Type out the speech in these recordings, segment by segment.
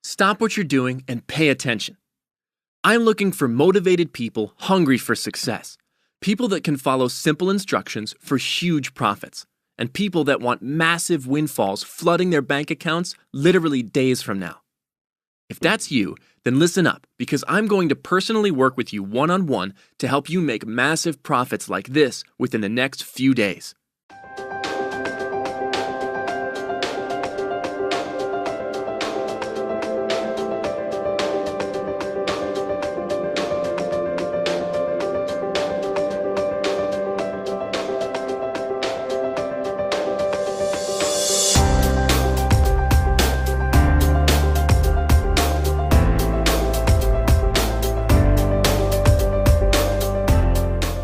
Stop what you're doing and pay attention. I'm looking for motivated people hungry for success, people that can follow simple instructions for huge profits, and people that want massive windfalls flooding their bank accounts literally days from now. If that's you, then listen up, because I'm going to personally work with you one-on-one to help you make massive profits like this within the next few days.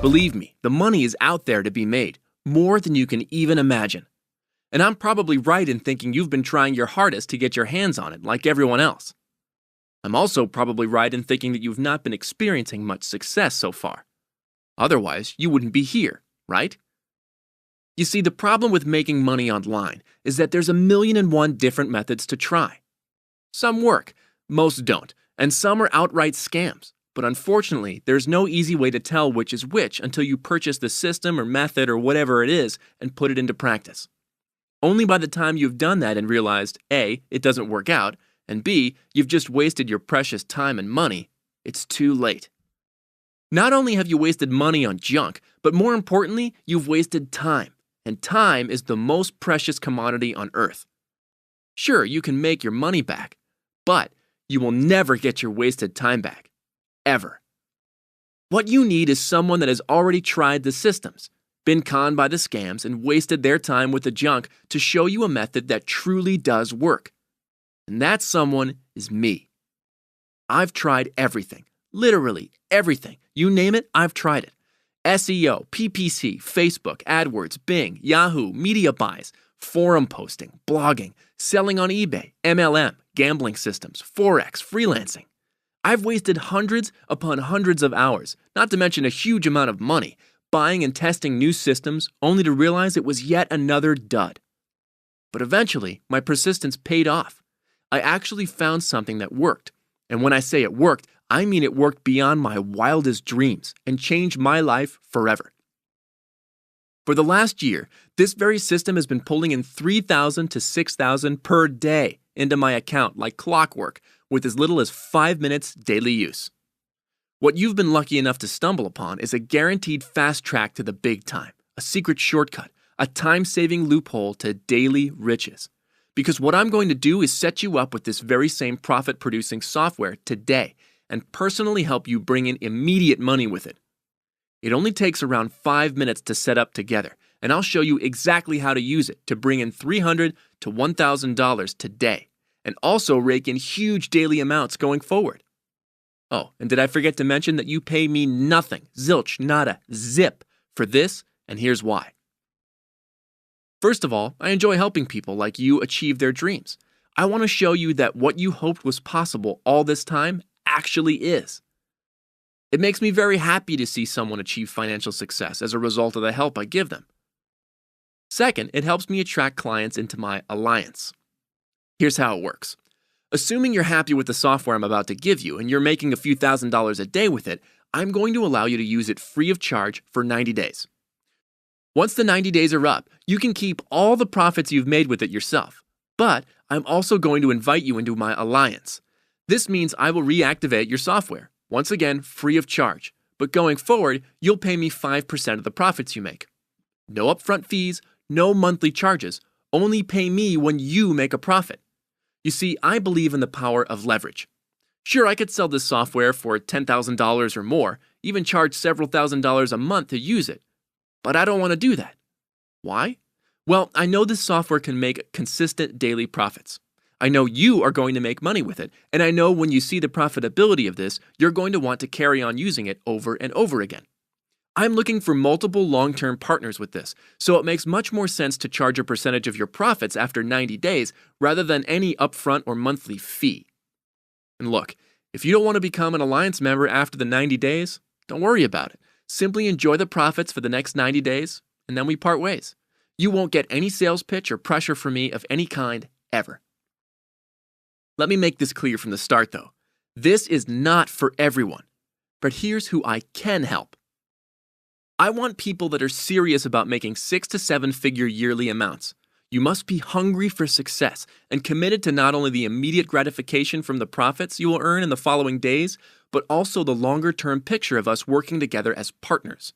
Believe me, the money is out there to be made, more than you can even imagine. And I'm probably right in thinking you've been trying your hardest to get your hands on it, like everyone else. I'm also probably right in thinking that you've not been experiencing much success so far. Otherwise, you wouldn't be here, right? You see, the problem with making money online is that there's 1,000,001 different methods to try. Some work, most don't, and some are outright scams. But unfortunately, there's no easy way to tell which is which until you purchase the system or method or whatever it is and put it into practice. Only by the time you've done that and realized A, it doesn't work out, and B, you've just wasted your precious time and money, it's too late. Not only have you wasted money on junk, but more importantly, you've wasted time. And time is the most precious commodity on earth. Sure, you can make your money back, but you will never get your wasted time back. Ever. What you need is someone that has already tried the systems, been conned by the scams, and wasted their time with the junk to show you a method that truly does work. And that someone is me. I've tried everything, literally everything. You name it, I've tried it. SEO, PPC, Facebook, AdWords, Bing, Yahoo, media buys, forum posting, blogging, selling on eBay, MLM, gambling systems, Forex, freelancing. I've wasted hundreds upon hundreds of hours, not to mention a huge amount of money, buying and testing new systems only to realize it was yet another dud. But eventually, my persistence paid off. I actually found something that worked. And when I say it worked, I mean it worked beyond my wildest dreams and changed my life forever. For the last year, this very system has been pulling in $3,000 to $6,000 per day into my account like clockwork, with as little as 5 minutes daily use. What you've been lucky enough to stumble upon is a guaranteed fast track to the big time, a secret shortcut, a time-saving loophole to daily riches. Because what I'm going to do is set you up with this very same profit-producing software today and personally help you bring in immediate money with it. It only takes around 5 minutes to set up together, and I'll show you exactly how to use it to bring in $300 to $1,000 today, and also rake in huge daily amounts going forward. Oh, and did I forget to mention that you pay me nothing, zilch, nada, zip, for this, and here's why. First of all, I enjoy helping people like you achieve their dreams. I want to show you that what you hoped was possible all this time actually is. It makes me very happy to see someone achieve financial success as a result of the help I give them. Second, it helps me attract clients into my alliance. Here's how it works. Assuming you're happy with the software I'm about to give you and you're making a few $1,000s a day with it, I'm going to allow you to use it free of charge for 90 days. Once the 90 days are up, you can keep all the profits you've made with it yourself. But I'm also going to invite you into my alliance. This means I will reactivate your software, once again free of charge. But going forward, you'll pay me 5% of the profits you make. No upfront fees, no monthly charges. Only pay me when you make a profit. You see, I believe in the power of leverage. Sure, I could sell this software for $10,000 or more, even charge several $1,000s a month to use it. But I don't want to do that. Why? Well, I know this software can make consistent daily profits. I know you are going to make money with it, and I know when you see the profitability of this, you're going to want to carry on using it over and over again. I'm looking for multiple long-term partners with this, so it makes much more sense to charge a percentage of your profits after 90 days rather than any upfront or monthly fee. And look, if you don't want to become an alliance member after the 90 days, don't worry about it. Simply enjoy the profits for the next 90 days, and then we part ways. You won't get any sales pitch or pressure from me of any kind ever. Let me make this clear from the start, though. This is not for everyone. But here's who I can help. I want people that are serious about making 6 to 7 figure yearly amounts. You must be hungry for success and committed to not only the immediate gratification from the profits you will earn in the following days, but also the longer-term picture of us working together as partners.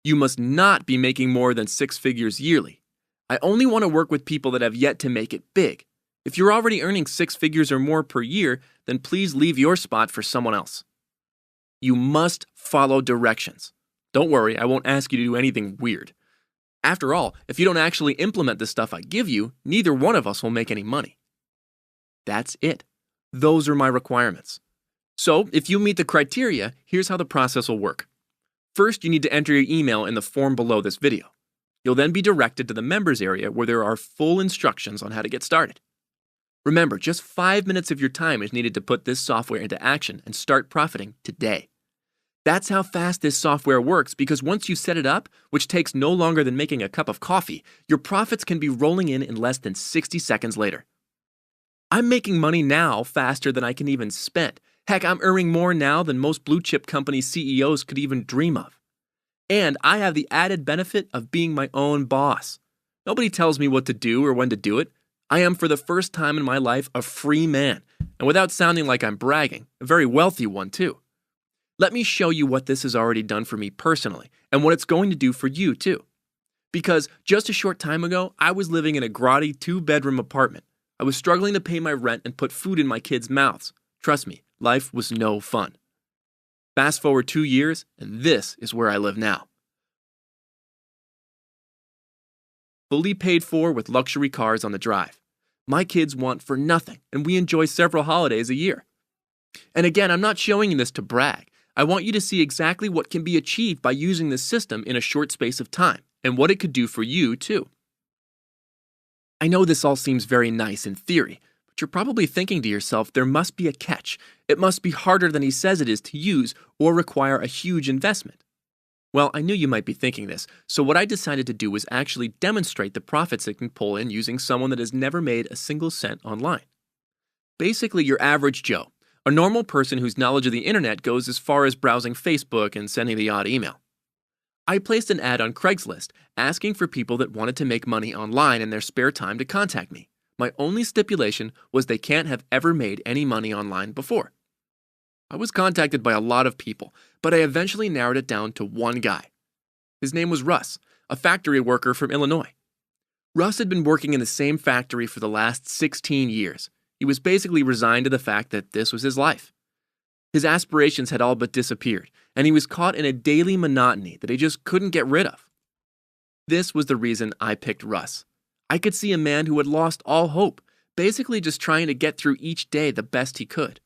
You must not be making more than 6 figures yearly. I only want to work with people that have yet to make it big. If you're already earning 6 figures or more per year, then please leave your spot for someone else. You must follow directions. Don't worry, I won't ask you to do anything weird. After all, if you don't actually implement the stuff I give you, neither one of us will make any money. That's it. Those are my requirements. So, if you meet the criteria, here's how the process will work. First, you need to enter your email in the form below this video. You'll then be directed to the members area where there are full instructions on how to get started. Remember, just 5 minutes of your time is needed to put this software into action and start profiting today. That's how fast this software works, because once you set it up, which takes no longer than making a cup of coffee, your profits can be rolling in less than 60 seconds later. I'm making money now faster than I can even spend. Heck, I'm earning more now than most blue chip company CEOs could even dream of. And I have the added benefit of being my own boss. Nobody tells me what to do or when to do it. I am, for the first time in my life, a free man, and without sounding like I'm bragging, a very wealthy one too. Let me show you what this has already done for me personally, and what it's going to do for you too. Because just a short time ago, I was living in a grotty 2-bedroom apartment. I was struggling to pay my rent and put food in my kids' mouths. Trust me, life was no fun. Fast forward 2 years, and this is where I live now. Fully paid for with luxury cars on the drive. My kids want for nothing, and we enjoy several holidays a year. And again, I'm not showing you this to brag. I want you to see exactly what can be achieved by using this system in a short space of time, and what it could do for you too. I know this all seems very nice in theory, but you're probably thinking to yourself, there must be a catch. It must be harder than he says it is to use or require a huge investment. Well, I knew you might be thinking this, so what I decided to do was actually demonstrate the profits it can pull in using someone that has never made a single cent online. Basically, your average Joe, a normal person whose knowledge of the internet goes as far as browsing Facebook and sending the odd email. I placed an ad on Craigslist asking for people that wanted to make money online in their spare time to contact me. My only stipulation was they can't have ever made any money online before. I was contacted by a lot of people, but I eventually narrowed it down to one guy. His name was Russ, a factory worker from Illinois. Russ had been working in the same factory for the last 16 years. He was basically resigned to the fact that this was his life. His aspirations had all but disappeared, and he was caught in a daily monotony that he just couldn't get rid of. This was the reason I picked Russ. I could see a man who had lost all hope, basically just trying to get through each day the best he could.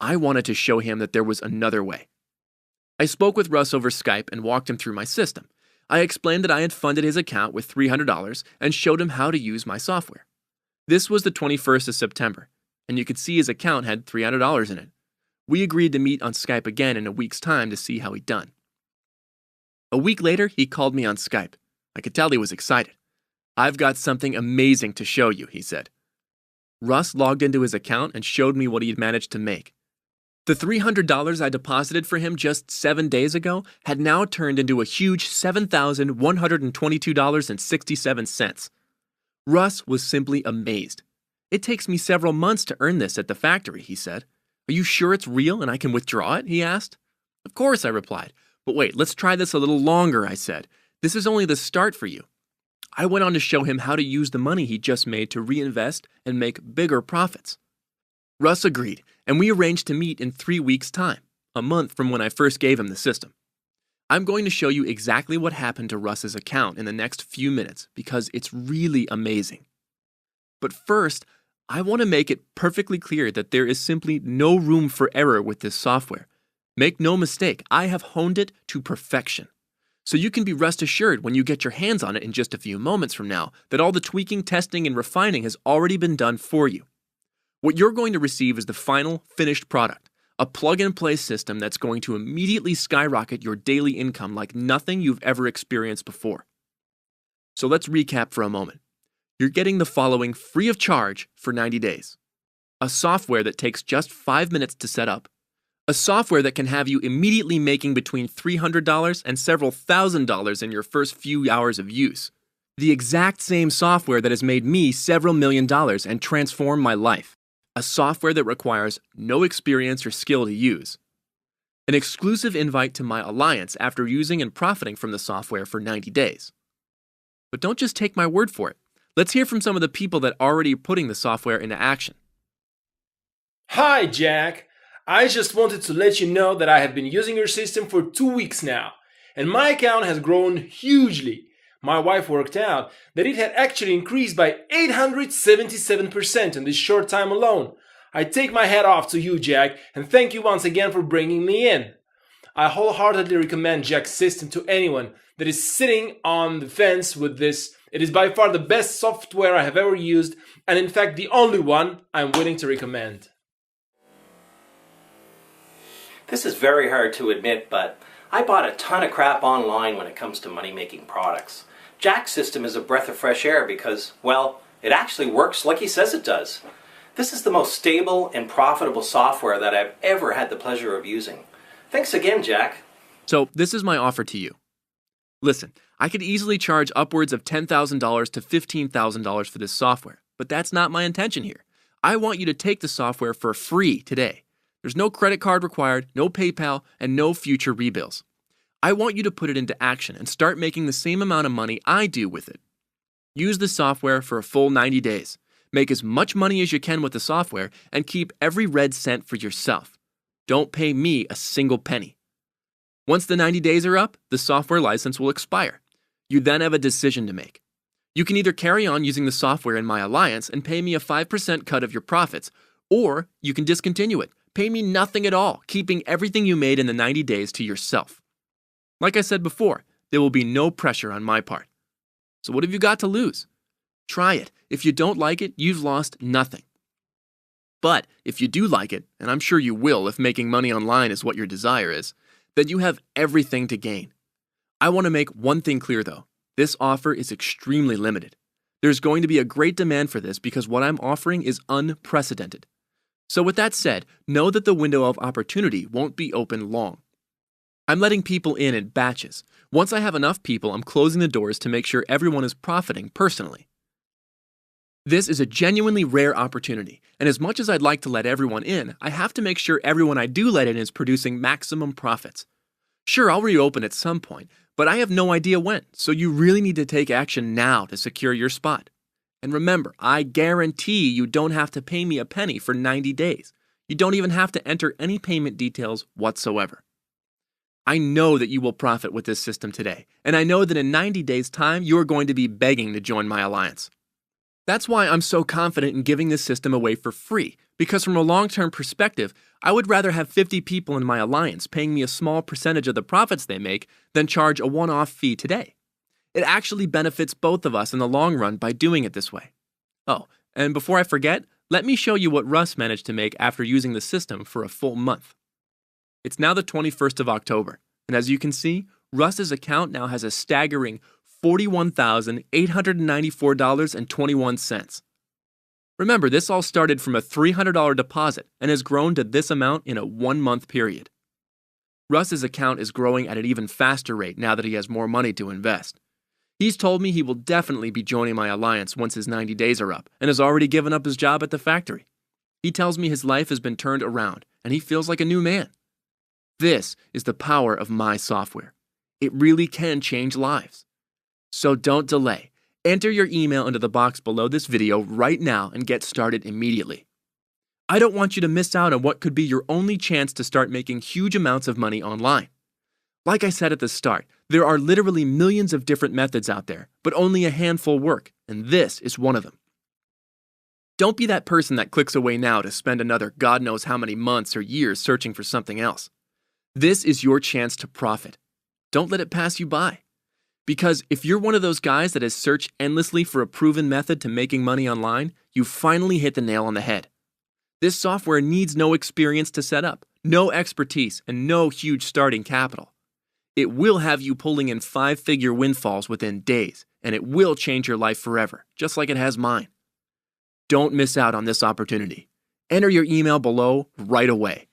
I wanted to show him that there was another way. I spoke with Russ over Skype and walked him through my system. I explained that I had funded his account with $300 and showed him how to use my software. This was the 21st of September, and you could see his account had $300 in it. We agreed to meet on Skype again in a week's time to see how he'd done. A week later, he called me on Skype. I could tell he was excited. "I've got something amazing to show you," he said. Russ logged into his account and showed me what he had managed to make. The $300 I deposited for him just 7 days ago had now turned into a huge $7,122.67. Russ was simply amazed. "It takes me several months to earn this at the factory," he said. "Are you sure it's real and I can withdraw it?" he asked. "Of course," I replied. "But wait, let's try this a little longer," I said. "This is only the start for you." I went on to show him how to use the money he just made to reinvest and make bigger profits. Russ agreed, and we arranged to meet in 3 weeks' time, a month from when I first gave him the system. I'm going to show you exactly what happened to Russ's account in the next few minutes because it's really amazing. But first, I want to make it perfectly clear that there is simply no room for error with this software. Make no mistake, I have honed it to perfection. So you can be rest assured when you get your hands on it in just a few moments from now that all the tweaking, testing, and refining has already been done for you. What you're going to receive is the final, finished product, a plug-and-play system that's going to immediately skyrocket your daily income like nothing you've ever experienced before. So let's recap for a moment. You're getting the following free of charge for 90 days. A software that takes just 5 minutes to set up. A software that can have you immediately making between $300 and several $1,000s in your first few hours of use. The exact same software that has made me several $1,000,000 and transformed my life. A software that requires no experience or skill to use. An exclusive invite to my alliance after using and profiting from the software for 90 days. But don't just take my word for it. Let's hear from some of the people that are already putting the software into action. Hi, Jack. I just wanted to let you know that I have been using your system for 2 weeks now, and my account has grown hugely. My wife worked out that it had actually increased by 877% in this short time alone. I take my hat off to you, Jack, and thank you once again for bringing me in. I wholeheartedly recommend Jack's system to anyone that is sitting on the fence with this. It is by far the best software I have ever used, and in fact the only one I'm willing to recommend. This is very hard to admit, but I bought a ton of crap online when it comes to money-making products. Jack's system is a breath of fresh air because, well, it actually works like he says it does. This is the most stable and profitable software that I've ever had the pleasure of using. Thanks again, Jack. So this is my offer to you. Listen, I could easily charge upwards of $10,000 to $15,000 for this software, but that's not my intention here. I want you to take the software for free today. There's no credit card required, no PayPal, and no future rebills. I want you to put it into action and start making the same amount of money I do with it. Use the software for a full 90 days. Make as much money as you can with the software and keep every red cent for yourself. Don't pay me a single penny. Once the 90 days are up, the software license will expire. You then have a decision to make. You can either carry on using the software in my alliance and pay me a 5% cut of your profits, or you can discontinue it. Pay me nothing at all, keeping everything you made in the 90 days to yourself. Like I said before, there will be no pressure on my part. So what have you got to lose? Try it. If you don't like it, you've lost nothing. But if you do like it, and I'm sure you will if making money online is what your desire is, then you have everything to gain. I want to make one thing clear though. This offer is extremely limited. There's going to be a great demand for this because what I'm offering is unprecedented. So with that said, know that the window of opportunity won't be open long. I'm letting people in batches. Once I have enough people, I'm closing the doors to make sure everyone is profiting personally. This is a genuinely rare opportunity, and as much as I'd like to let everyone in, I have to make sure everyone I do let in is producing maximum profits. Sure, I'll reopen at some point, but I have no idea when, so you really need to take action now to secure your spot. And remember, I guarantee you don't have to pay me a penny for 90 days. You don't even have to enter any payment details whatsoever. I know that you will profit with this system today, and I know that in 90 days' time, you are going to be begging to join my alliance. That's why I'm so confident in giving this system away for free, because from a long-term perspective, I would rather have 50 people in my alliance paying me a small percentage of the profits they make than charge a one-off fee today. It actually benefits both of us in the long run by doing it this way. Oh, and before I forget, let me show you what Russ managed to make after using the system for a full month. It's now the 21st of October, and as you can see, Russ's account now has a staggering $41,894.21. Remember, this all started from a $300 deposit and has grown to this amount in a 1-month period. Russ's account is growing at an even faster rate now that he has more money to invest. He's told me he will definitely be joining my alliance once his 90 days are up and has already given up his job at the factory. He tells me his life has been turned around and he feels like a new man. This is the power of my software. It really can change lives. So don't delay. Enter your email into the box below this video right now and get started immediately. I don't want you to miss out on what could be your only chance to start making huge amounts of money online. Like I said at the start, there are literally millions of different methods out there, but only a handful work, and this is one of them. Don't be that person that clicks away now to spend another God knows how many months or years searching for something else. This is your chance to profit. Don't let it pass you by. Because if you're one of those guys that has searched endlessly for a proven method to making money online, you finally hit the nail on the head. This software needs no experience to set up, no expertise, and no huge starting capital. It will have you pulling in 5-figure windfalls within days, and it will change your life forever, just like it has mine. Don't miss out on this opportunity. Enter your email below right away.